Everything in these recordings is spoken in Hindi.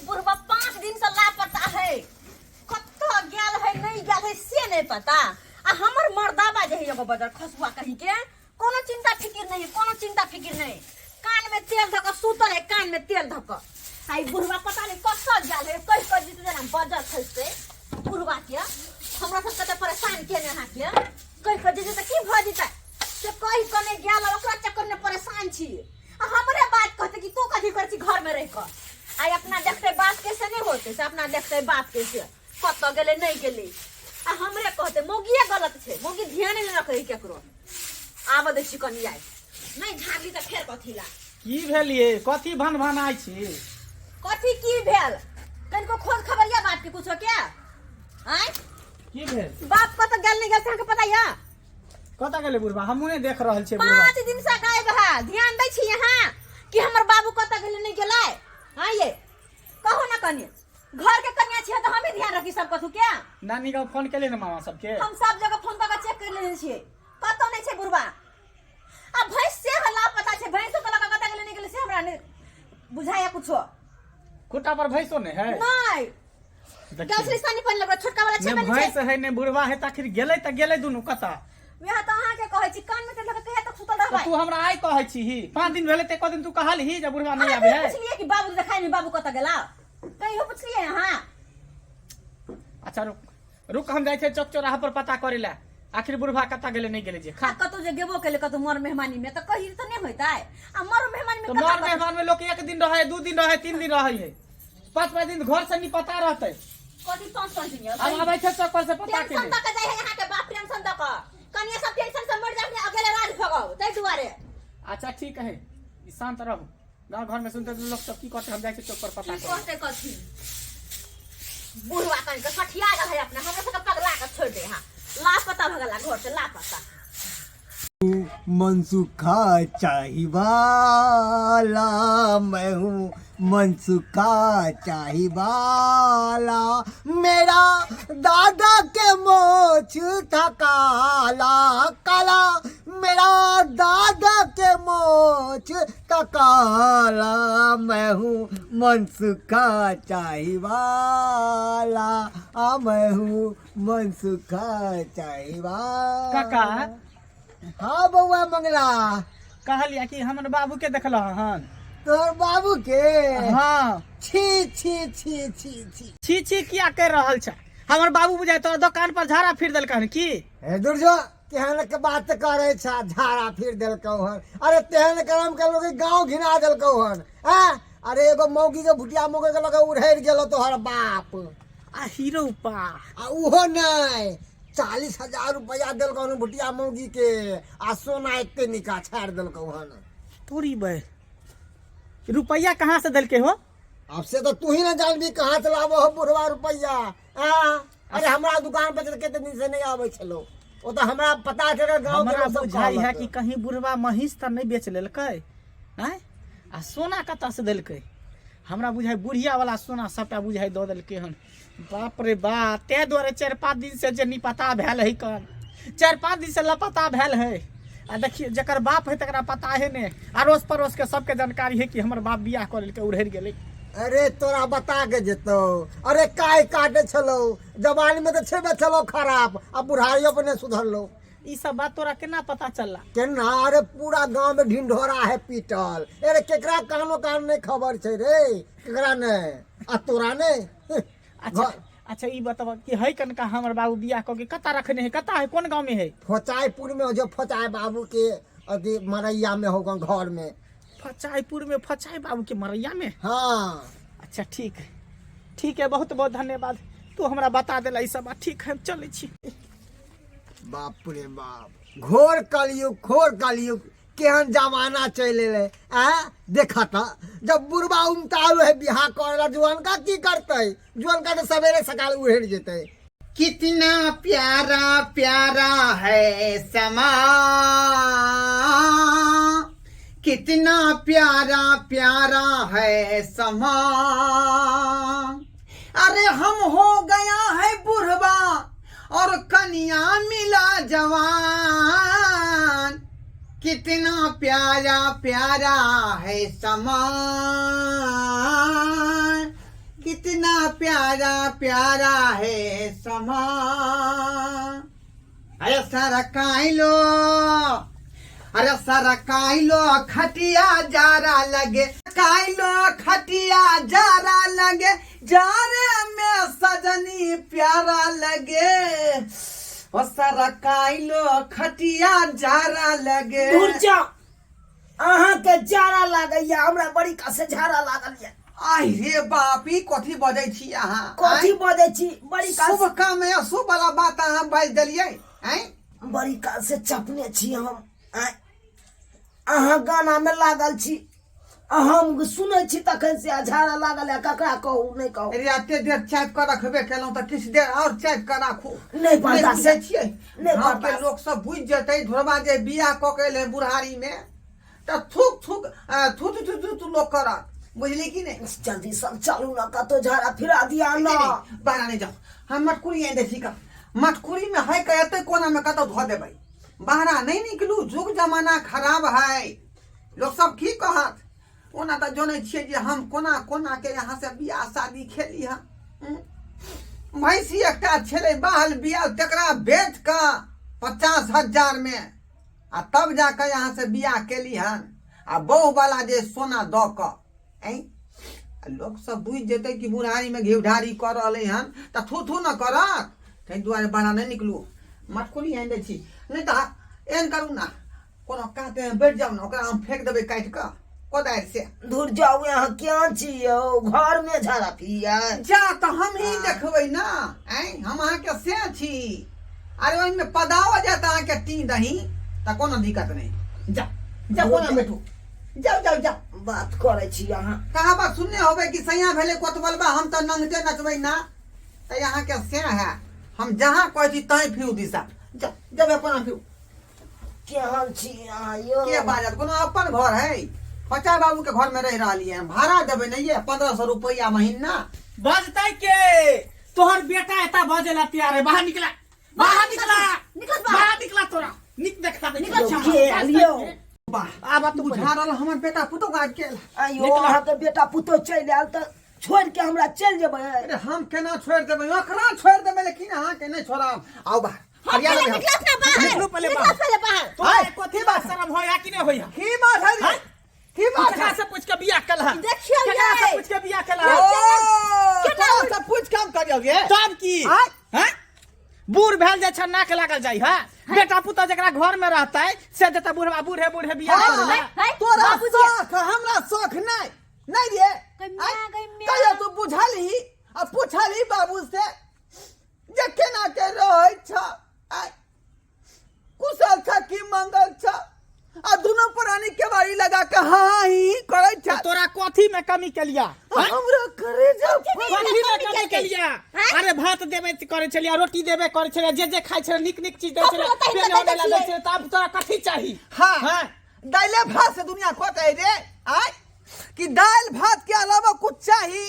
बुढ़वा 5 दिन से लापता है। कत्तो गेल है नहीं गेल है से नहीं पता। आ हमर मर्दा बाजे है एगो बजर खसुआ कहीं के कोनो चिंता फिकिर नहीं, कोनो चिंता फिकिर नहीं। कान में तेल धक सुतल है, कान में तेल धक। आई बुढ़वा पता नहीं कत्तो गेल है, कई कई दिन जना बजर खइसे बुढ़वा के हमरा सब कते परेशान केने हा के कई कई दिन से की भ जइता से कई कने गेल ओकरा चक्कर में परेशान छी। आ हमरे बात कहते कि तू कथी करछी घर में रह कर। आई अपना देखते बात कैसे नहीं होते से अपना देखते बात कैसे कत्तो गेले नहीं गेले। आ हमरे कहते मोगिए गलत छे, मोगी ध्यान नहीं रखे केकरो। आब दे चिकन आइ नहीं झाड़ी त फेर कथीला की भेल ये कथी भन भन आइ छी। कथी की भेल कनको खोज खबरिया बात के कुछो के आय की भेल बाप कत गेल नहीं गेल के पता या कत गेले बुढ़वा हमहु ने देख रहल छे। बुढ़वा 5 दिन से गायब है, ध्यान दै छी यहां कि हमर बाबू कत गेल नहीं गेलै। हां ये कहो ना कन्या घर के कन्या छे त हमें ध्यान रखी सब कथु के। नानी का फोन केले न मामा सबके हम सब जगह फोन करके चेक कर लेने छिए कतो नहीं छे बुढ़वा। अब भैंस से हला पता छे भैंस को लगा कत गेल नहीं गेल से हमरा ने बुझाया कुछो। खुटा पर भैंसो ने है नहीं गसरी सानी पन लगा छोटका वाला छे ने भैंस है ने बुढ़वा है त आखिर गेलै त गेलै दुनु कता। यहां तो अहाँ के कहै छी कान में लगा कहे तक सुतल रहबै। तू हमरा आइ कहै छी ही 5 दिन भेले ते क दिन तू कहल ही जे बुढ़वा नहीं आबे है। पूछलिए कि बाबू देखाई नहीं बाबू कत गेला कहियो पूछलिए यहां। अच्छा रुक हम जाय छे चौक चौराहा पर पता करेला आखिर बुढ़वा कता गेले नहीं गेले जे खा कतो जे गेबो केले कतो मर मेहमानी में त कहि त नहीं होइताय। आ मर मेहमानी में तो मर मेहमान में लोग 1 दिन रहे 2 दिन रहे 3 दिन रहे है 5 दिन घर से नहीं पता रहते कथि 5 दिन अब आबै छे चौक पर से पता के टेंशन तक जाय है यहां के बाप टेंशन तक कनिया सब टेंशन से मर जाने अकेले राज भगाओ तै दुआरे। अच्छा ठीक है शांत रहो गांव घर में सुनते लोग सब की कहते हम जाय छे चौक पर पता की कहते कथि बुढ़वा कन के सठिया गल है अपना हमरा सब पगला के छोड़ दे। हां लापता भगला घर से लापता। मनसुखा चाहिवाला मैं हूँ मनसुखा चाहिवाला मेरा दादा के मोछ था काला काला मेरा दादा के मोछ था काला मैं हूँ मनसुखा चाहिवाला मैं हूँ मनसुखा चाहिवाला। काका हाँ बउआ मंगला कहलिया कि हमर बाबू के देखल हन तोर बाबू के हां छी छी छी छी छी छी छी किया कर रहल छ। हमर बाबू बुझाय तो दुकान पर झाड़ा फिर देल कहन की हे दुर्जो केहन के बात करे छ झाड़ा फिर देल कहन। अरे तेहन करम के लोग गांव घिना देल कहन। हां अरे एगो मौगी के भुटिया मौगी के लगे उड़ैर गेलो तोहर बाप आ हीरो पा आ उहो नहीं 40,000 रुपया दिल कहन भुटिया मौगी के आ सोना एते निका छाड़ दिल कहन। पूरी बे रुपया कहाँ से दिल के हो। अब से तो तू ही ना जानबी कहाँ से लाबो हो बुढ़वा रुपया। अरे हमरा दुकान पर केते दिन से नहीं आवे छलो ओ तो हमरा पता चल गांव के सब बुझाई है कि कहीं बुढ़वा महिष त नहीं बेच लेलकै हैं आ सोना कता से देलकै। हमरा बुझाई बुढ़िया वाला सोना सबटा बुझाई द देलकै हन। बाप रे बाप ते द्वारे 4-5 दिन से जे नहीं पता भेल है कन 4-5 दिन से लापता भेल है। आ देखिए जकर बाप है तकरा पता है ने अड़ोस पड़ोस के सबके जानकारी है कि हमर बाप बियाह कर लेलकै उड़हर गेलै। अरे तोरा बता के जेतो अरे काय काटे छलो जवानी में तो छेबे छलो खराब अब बुढ़ाइयो पर ने सुधरलो। ई सब बात तोरा केना पता चलला केना अरे पूरा गांव में ढिंढोरा है पीटल। अरे केकरा कानो कान नहीं खबर छे रे केकरा ने आ तोरा ने। अच्छा अच्छा ई बतावा कि है कनका हमर बाबू बियाह क के कता रखने है कता है कौन गांव में है। फचाईपुर में जो फचाई बाबू के अथी मरैया में होगा घर में फचाईपुर में फचाई बाबू के मरैया में। हाँ अच्छा ठीक है बहुत बहुत धन्यवाद तू हमरा बता देला ई सब बात। ठीक है चले छी। बाप रे बाप घोर कलयुग केहन जमाना चले ले देखा था जब बुढ़वा उमताल है बिहार करेला जुआन का की करते जुआन का तो सवेरे सकाल उड़ेर जेते। कितना प्यारा प्यारा है समा कितना प्यारा प्यारा है समा अरे हम हो गया है बुढ़वा और कन्या मिला जवान कितना प्यारा प्यारा है समा कितना प्यारा प्यारा है समा। अरे सारा काइलो, अरे सारा काइलो खटिया जारा लगे, काइलो खटिया जारा लगे, जारे में सजनी प्यारा लगे। ओ सारा काइलो खटिया जारा लगे। दूर जाओ, अहाँ के जारा लागैया, हमरा बड़ी कासे झाड़ा लागल या। आई रे बापी कथी बजै छी अहाँ? कथी बजै छी? बड़ी कासे शुभ काम है, शुभ वाला बात अहाँ बाज देलियै। बड़ी कासे चपने छी हम। अहाँ गाना में लागल छी, हम सुनै छी तखन से झाड़ा लागल है। ककरा कहू नहीं कहू? अरे एते देर चाप कर रखबे केलहुं त किछ देर और चाप कर राखू। नहीं बर्दाश्त बुझै छियै, नहीं गाँव के बर्दाश्त। लोग सब बुझ जेतै धोरबा जे बियाह क के ले बुढ़ारी में त थूक थूक थू थू थू थू लोग करत, बुझली कि नहीं? जल्दी सब चलू ना, कतो झाड़ा फिरा दिया ना। बाहर नहीं जाओ, हम मटकुरी आई देखी का, मटकुरी में है कहते कोना में कतो धो देबै, बाहर नहीं निकलू। जुग जमाना खराब है, लोग सब की कहत। ओना त जनै छियै जे हम कोना कोना के यहाँ से बियाह शादी खेली है। भैंसी एकटा छेलै बाहल बियाह, तकरा बेच का 50,000 में आ तब जाकर यहाँ से बियाह केली हन। आ बहु वाला जे सोना द क लोग सब बुझ जेतै कि बुढ़ारी में घिउढारी कर रहले हन त थू थू न करत। तै दुआरे बाहर नहीं निकलू। मटकुरी आनि दै छी, नहीं त एहन करू ना, कोनो काटे में बैठ जाऊ ना, ओकरा हम फेंक देबै काटि क कोदारि से। दूर जाओ, यहाँ क्या छी यौ? घर में झाड़ा फिरिया जा त हम ही देखबै ना, हम अहाँ के से छी। अरे ओहि में पदावा जात अहाँ के टी दही त कोनो दिक्कत नहीं। जा जा कोना बैठू, जाओ जाओ जाओ। बात करे छी अहाँ। कहा बात सुनने होबे कि सैया भेले कोतबलबा, हम त नंगटे नचबै ना। त यहाँ के से है, हम जहाँ कहै छी तहीं फिरू दिशा। जा जब अपन फिरू। केहन छी अहाँ यो? के बाजत? कोनो अपन घर है? पचा बाबू के घर में रह रही है, भाड़ा देवे नहीं है 1500 रुपया महीना। बजतै के तोहर बेटा एता बजेला तैयार है। बाहर निकला, बाहर निकला, बाहर निकला, तोरा निक देखता दे। के आलियो? आब तू बुझा रहल हमर बेटा पुतो गाड़ के। अयो अहाँ के बेटा पुतो चल आयल त छोड़ के हमरा चल जेबै? अरे हम केना छोड़ देबै? ओकरा छोड़ देबै, लेकिन अहाँ के नहीं छोड़ब। आओ बाहर, हरिया लगे। निकलू पहले बाहर। तोरा कथी बात शर्म होया कि नहीं होया? की बात है? की बात केकरा है? से पूछ के बियाह कलहा? देखियो केकरा ये। से पूछ के बियाह कलहा? केना सब पूछ काम करियोगे? तब की हैं? बूढ़ भेल जाय छ, नाक लागल जाय है। बेटा पुता जकरा घर में रहतै से देता बुढ़वा बूढ़े बूढ़े बियाह करेला। तोरा शौक, हमरा शौक नहीं नहीं रे। कहियो तू बुझलही आ पूछलही बाबू से जे केना के रहै छ, कुशल छ कि मंगल छ, आ दुनो प्राणी के बारी लगा के हाँ ही करै छ। तोरा कथी में कमी केलिया? हमरा करे जा कथी में कमी केलिया? अरे भात देबे करे छलिया, रोटी देबे करे छलिया, जे खाइ छले निक निक चीज दे छले, पेन होने लगे छले, तब तोरा कथी चाही? हाँ दाइले भात से दुनिया कटै रे। कि दाल भात के अलावा कुछ चाहिए?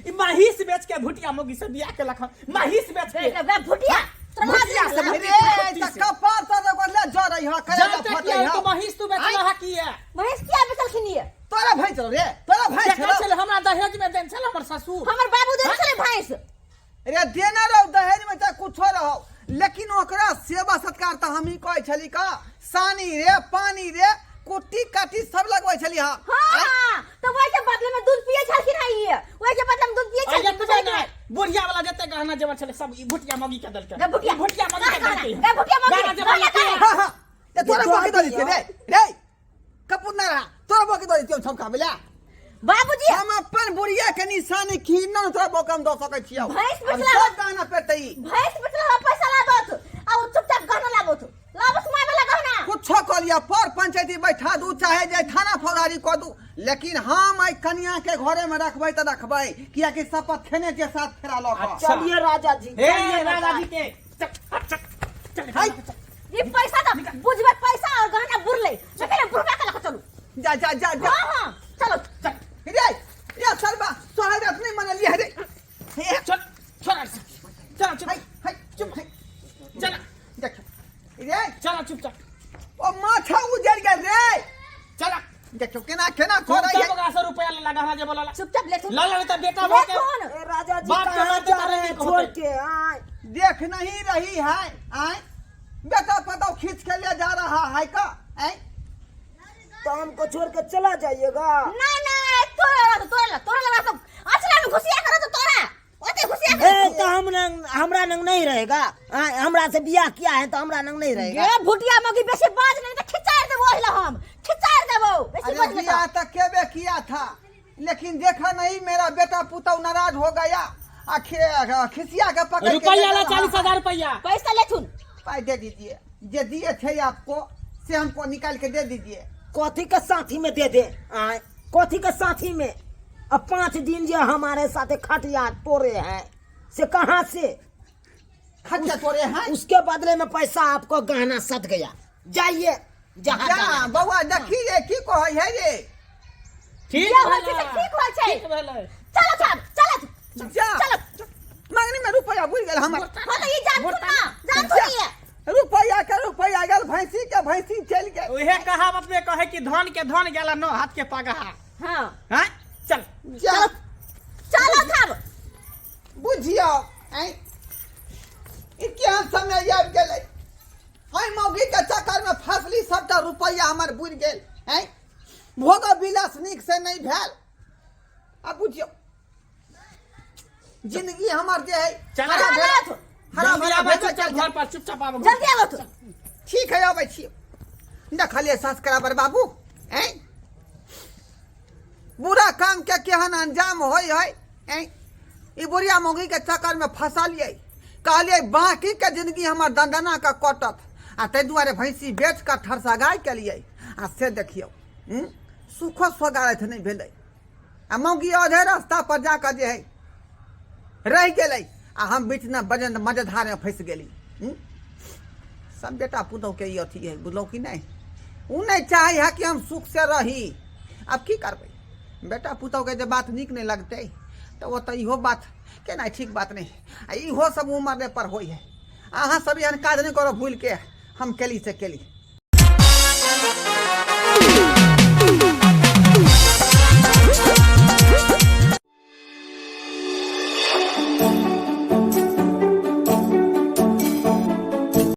ई महिष बेच के भुटिया मोगी से बियाह के लखन, महिष बेच के भुटिया भुटिया से रे त कपार त ले जा रही ह, करे जा फटै ह। तो महिष तू बेचला हा की है? महेश क्या बेचलखिन ये? तोरा भैंस रे, तोरा भैंस देखै छले हमरा दहेज में देन छले हमर ससुर। हमर बाबू दे छले भैंस। रे देना रहो दहेज में चाहे कुछो रहो, लेकिन ओकरा सेवा सत्कार त हम ही कहै छली का, सानी रे पानी रे कुट्टी काटी सब लगबै छली ह। हां तो वही के बदले में दूध पिए छलखिन है ये, वही के बदले में दूध पिए छलखिन। बुढ़िया वाला जते गहना जेवर छले सब ई भुटिया मोगी के दल के। भुटिया भुटिया मोगी के दल के। भुटिया मोगी गहना जेवर लगे। हां हां ते तोरा बाकी दली छे रे रे कपूर ना रहा, तोरा बाकी दली छे छमका बेला। बाबूजी हम अपन बुढ़िया के निशानी खीरना तोरा बोकम द सकै छियौ। भैंस बेचला गाना पेटै भैंस बेचला पैसा लाबत आ चुपचाप गहना लाबत लाबत माय वाला गहना कुछ कलिया पर पंचायती बैठा दू चाहे जे थाना फौजदारी क दू, लेकिन हम आई कन्या के घरे में रखबै त रखबै, किया कि शपथ खेने के साथ फेरा ल क। चलिए राजा जी, हे राजा जी के चल ये पैसा तो बुझबे, पैसा और गहना बुरले चले बुरबा के लख चलू। जा जा जा जा हां चलो चल रे या सरबा सोहागत नहीं मन लिया रे। चल चल चल चल हाय चुप है चल देख रे चल चुप चल ओ माथा उजड़ गया रे। चल देखो केना केना कौन करे 100 रुपया लगा जे बोला चुपचाप ले सुन ला ला तो बेटा ले भाग के सुन ए राजा जी बाप के कहाँ मारते जा तारे रहे हैं नहीं छोड़ कहते। के आए देख नहीं रही है आए बेटा पता खींच के ले जा रहा है का आए तो हमको छोड़ के चला जाइएगा। नहीं नहीं तोरा लगा तो अचला में घुसिया करो तो तोरा ओते घुसिया करो तो हमरा नंग नहीं रहेगा। हमरा से बियाह किया है तो हमरा नंग नहीं रहेगा। ये भुटिया मगी बेसी बाज नहीं तो खिचार देबो हिला हम खिचार देबो बेसी अरे बाज बिया नहीं तक केबे किया था लेकिन देखा नहीं मेरा बेटा पुतौ नाराज हो गया खिसिया के पकड़ के रुपया ले ला जा रहा 40,000 रुपया पैसा ले सुन पाई दे दीजिए जे दिए थे आपको से हमको निकाल के दे दीजिए। कथी के साथी में दे दे आए कथी के साथी में। अब 5 दिन जो हमारे साथ खटिया तोड़े हैं से कहाँ से खच्चा तोड़े हैं उसके बदले में पैसा आपको गहना सद गया। जाइए जहाँ जा जाना है। बउआ देखिए की कहे है ये ठीक क्या है होय छै ठीक होय छै ठीक भेलै चलो चल जा चलो मांगनी में रुपया भूल गए हमर हां तो ये जान सुन ना जान सुनिए रुपया के रुपया गल भैंसी के भैंसी चल गए। उहे कहावत में कहे कि धन के धन गेला नो हाथ के पगहा हां हैं चल जा चलो तब बुझियो हैं क्या समय आबि गेलै हाय मौगी के चक्कर में फसली सबटा रुपया हमर बुझ गेल हैं भोग विलास नीक से नहीं भेल। अब बुझियो जिंदगी हमर जे है चल हरा भरा तो हरा जल्दी भरा आबै भेल चल घर पर चुपचाप आबै जल्दी आओ तो ठीक है अबै छियै देखलिए संस्कार बाबू हैं बुरा काम के केहन अंजाम होय है हैं ई बुढ़िया मौगी के चक्कर में फंसलिए कहलिए बाकी के जिंदगी हमर दंदना का कटत आ ताहि दुआरे भैंसी बेच कर ठरसा गाय के लिए आ से देखियो सुखो सोगारत नहीं भेलै आ मौगी आधे रास्ता पर जाकर जे है रह गेलै आ हम बीच में बजन मजेधार में फंस गेली। सब बेटा पुतौ के ई अथी है बुझलो कि नहीं उ नहीं चाहे है कि हम सुख से रही। अब की करबै बेटा पुतौ के जे बात नीक नहीं लगते तो वो तो इहो बात के नहीं ठीक बात नहीं आ इहो सब उमर पर होई है। अहाँ सब एहन काज नहीं करो भूल के हम केली से केली